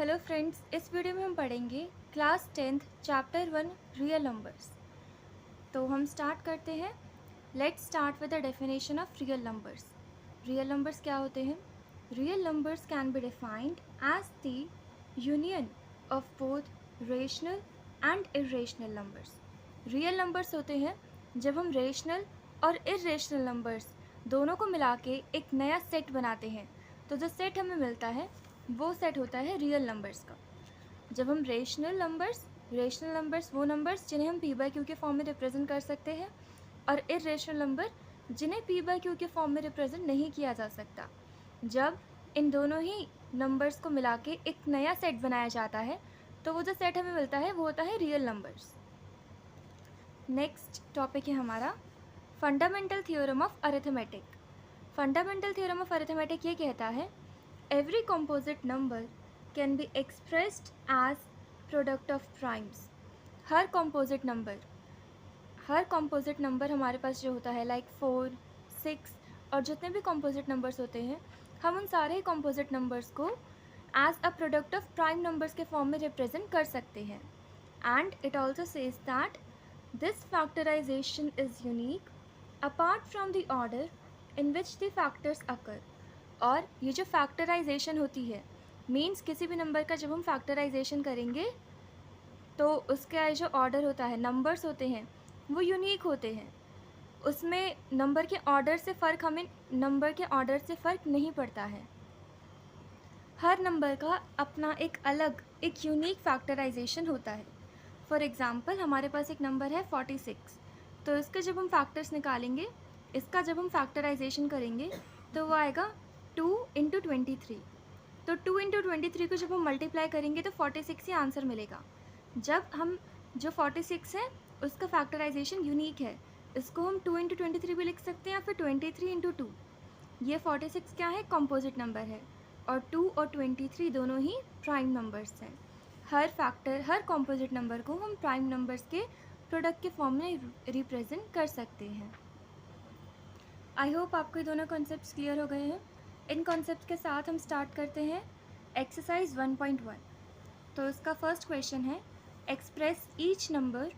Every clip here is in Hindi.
हेलो फ्रेंड्स, इस वीडियो में हम पढ़ेंगे class 10th chapter 1 real numbers. तो हम स्टार्ट करते हैं। Let's start with the definition of real numbers. Real numbers क्या होते हैं? Real numbers can be defined as the union of both rational and irrational numbers. Real numbers होते हैं जब हम रेशनल और इरेशनल नंबर्स दोनों को मिला के एक नया सेट बनाते हैं। तो जो सेट हमें मिलता है वो सेट होता है रियल नंबर्स का। जब हम रेशनल नंबर्स वो नंबर्स जिन्हें हम पी बाई क्यू के फॉर्म में रिप्रेजेंट कर सकते हैं, और इरेशनल नंबर जिन्हें पी बाई क्यू के फॉर्म में रिप्रेजेंट नहीं किया जा सकता। जब इन दोनों ही नंबर्स को मिला के एक नया सेट बनाया जाता है तो वो जो सेट हमें मिलता है वो होता है रियल नंबर्स। नेक्स्ट टॉपिक है हमारा fundamental theorem of arithmetic. Fundamental theorem of arithmetic ये कहता है every composite number can be expressed as product of primes। Her composite number हमारे पास जो होता है लाइक 4, 6 और जितने भी composite numbers होते हैं, हम उन सारे composite numbers को as a product of prime numbers के फॉर्म में रिप्रेजेंट कर सकते हैं। And it also says that this factorization is unique apart from the order in which the factors occur। और ये जो फैक्टराइजेशन होती है मीन्स किसी भी नंबर का जब हम फैक्टराइजेशन करेंगे तो उसका जो ऑर्डर होता है, नंबर्स होते हैं वो यूनिक होते हैं। उसमें नंबर के ऑर्डर से फ़र्क नहीं पड़ता है। हर नंबर का अपना एक यूनिक फैक्टराइजेशन होता है। फॉर एग्ज़ाम्पल हमारे पास एक नंबर है 46, तो इसके जब हम फैक्टर्स निकालेंगे, इसका जब हम फैक्टराइजेशन करेंगे तो वो आएगा 2 इंटू 23। तो 2 इंटू 23 को जब हम मल्टीप्लाई करेंगे तो 46 ही आंसर मिलेगा। जब हम जो 46 है उसका फैक्टराइजेशन यूनिक है, इसको हम 2 इंटू 23 भी लिख सकते हैं या फिर 23 इंटू 2। ये 46 क्या है? कॉम्पोजिट नंबर है, और 2 और 23 दोनों ही प्राइम नंबर्स हैं। हर कॉम्पोजिट नंबर को हम प्राइम नंबर्स के प्रोडक्ट के फॉर्म में रिप्रेजेंट कर सकते हैं। आई होप आपको ये दोनों कॉन्सेप्ट्स क्लियर हो गए हैं। इन कॉन्सेप्ट के साथ हम स्टार्ट करते हैं एक्सरसाइज 1.1। तो इसका फर्स्ट क्वेश्चन है express each number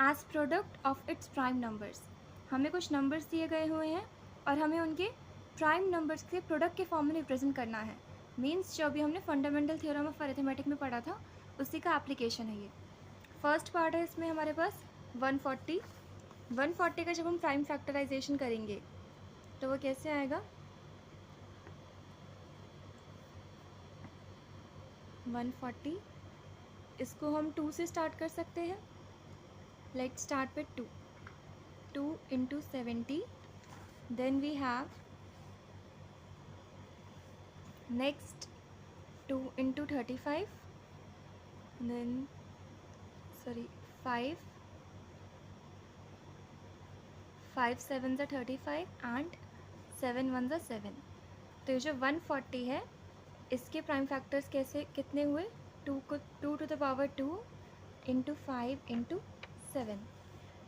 as product of its prime numbers. हमें कुछ नंबर्स दिए गए हुए हैं और हमें उनके प्राइम नंबर्स के प्रोडक्ट के फॉर्म में रिप्रेजेंट करना है। मीन्स जो अभी हमने फंडामेंटल थ्योरम ऑफ अरिथमेटिक में पढ़ा था उसी का एप्लीकेशन है ये। फर्स्ट पार्ट है इसमें हमारे पास 140 का जब हम प्राइम फैक्टराइजेशन करेंगे तो वो कैसे आएगा? 140 इसको हम 2 से स्टार्ट कर सकते हैं। Let's start with 2 into 70। Then we have next 2 into 35, then 5 7 ज़ा 35 एंड 7 1 ज़ा 7। तो ये जो 140 है इसके प्राइम फैक्टर्स कितने हुए? 2 to the power 2 into 5 into 7।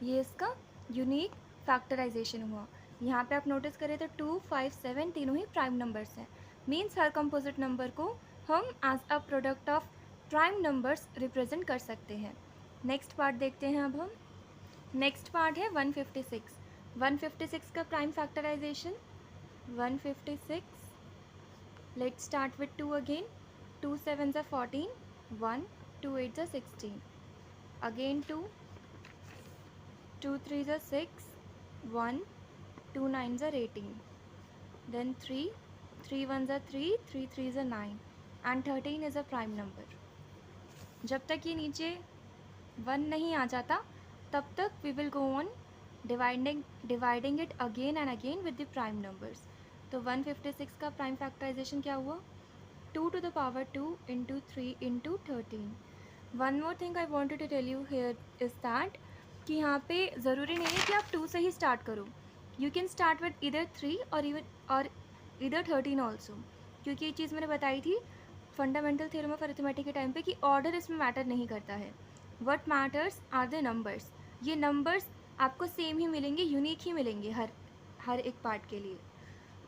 ये इसका यूनिक फैक्टराइजेशन हुआ। यहाँ पे आप नोटिस करें तो 2, 5, 7 तीनों ही प्राइम नंबर्स हैं। मीन्स हर कंपोजिट नंबर को हम as a product of prime numbers represent कर सकते हैं। नेक्स्ट पार्ट देखते हैं अब हम। नेक्स्ट पार्ट है 156 का prime factorisation. 156, let's start with 2 again। 2 7 are 14, 1 2 8 are 16, again 2 3 are 6, 1 2 9 are 18, then 3 1 are 3 3 are 9 and 13 is a prime number। जब तक ये नीचे 1 नहीं आ जाता तब तक we will go on dividing it again and again with the prime numbers। तो 156 का प्राइम फैक्टराइजेशन क्या हुआ? 2 to the power 2 into 3 into 13। One more thing I wanted to tell you here is that कि यहाँ पे ज़रूरी नहीं है कि आप 2 से ही स्टार्ट करो। यू कैन स्टार्ट विद इधर 3 और इधर 13 ऑल्सो, क्योंकि ये चीज़ मैंने बताई थी फंडामेंटल थ्योरम ऑफ अरिथमेटिक के टाइम पे कि ऑर्डर इसमें मैटर नहीं करता है। What matters are the numbers. ये नंबर्स आपको सेम ही मिलेंगे, यूनिक ही मिलेंगे हर एक पार्ट के लिए,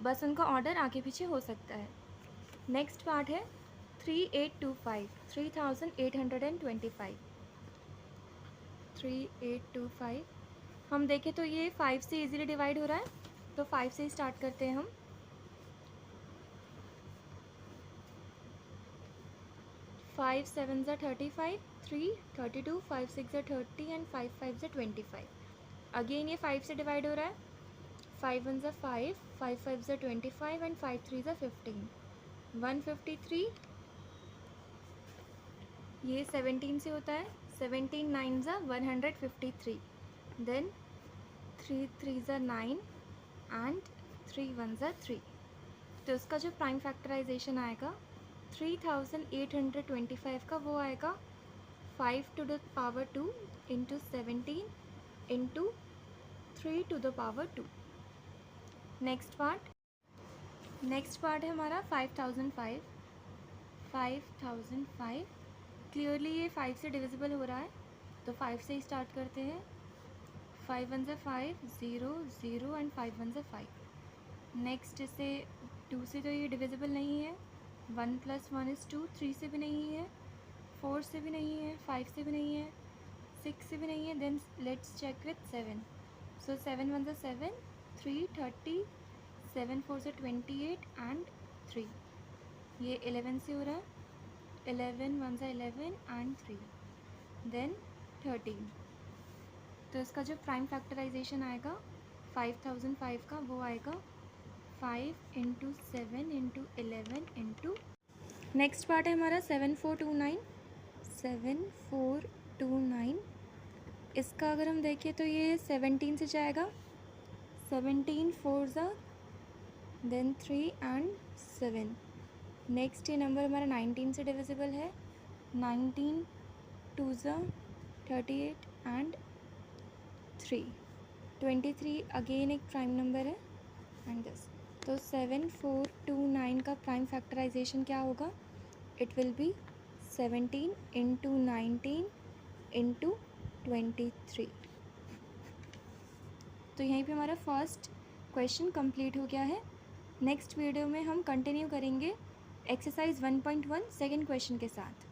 बस उनका ऑर्डर आगे पीछे हो सकता है। नेक्स्ट पार्ट है 3825, 3825, 3825। हम देखें तो ये 5 से इजीली डिवाइड हो रहा है, तो 5 से स्टार्ट करते हैं हम। 5 7 ज़ा 35, 3 32, 5 6 ज़ा 30 एंड 5 5 ज़ा 25। अगेन ये 5 से डिवाइड हो रहा है। 5 1 ज़ा 5, 5 5 ज़ा 25 एंड 5 3 ज़ा 15, 153। ये 17 से होता है। 17 9 ज़ा 153, देन 3 3 ज़ा 9 एंड 3 1 ज़ा 3। तो इसका जो प्राइम फैक्टराइजेशन आएगा 3825 का, वो आएगा 5 to the power 2 into 17 into 3 to the power 2। Next part है हमारा 5005। 5005 क्लियरली ये 5 से डिविजिबल हो रहा है, तो 5 से ही स्टार्ट करते हैं। 5 1 ज़ा 5, 0 0 एंड 5 1 ज़ा 5। नेक्स्ट इसे 2 से तो ये डिविजिबल नहीं है। 1 + 1 is 2, 3 से भी नहीं है, 4 से भी नहीं है, 5 से भी नहीं है, 6 से भी नहीं है। Then let's check with 7। So 7 1 ज़ा 7, 3 30, 7 4 ज़ा 28 एंड 3। ये 11 से हो रहा है। 11 1 ज़ा 11 एंड 3, देन 13। तो इसका जो प्राइम फैक्टराइजेशन आएगा 5005 का, वो आएगा 5 into 7 into 11 into. Next part है हमारा 7429। 7429 इसका अगर हम देखें तो ये 17 से जाएगा। 17 4 ज़ा, देन 3 एंड 7। नेक्स्ट ये नंबर हमारा 19 से डिविजिबल है। 19 2 ज़ा 38 एंड 3। 23 अगेन एक प्राइम नंबर है एंड दिस। तो 7429 का प्राइम फैक्टराइजेशन क्या होगा? It will be 17 into 19 into 23। तो यहीं पे हमारा फर्स्ट क्वेश्चन कंप्लीट हो गया है। नेक्स्ट वीडियो में हम कंटिन्यू करेंगे एक्सरसाइज 1.1 सेकेंड क्वेश्चन के साथ।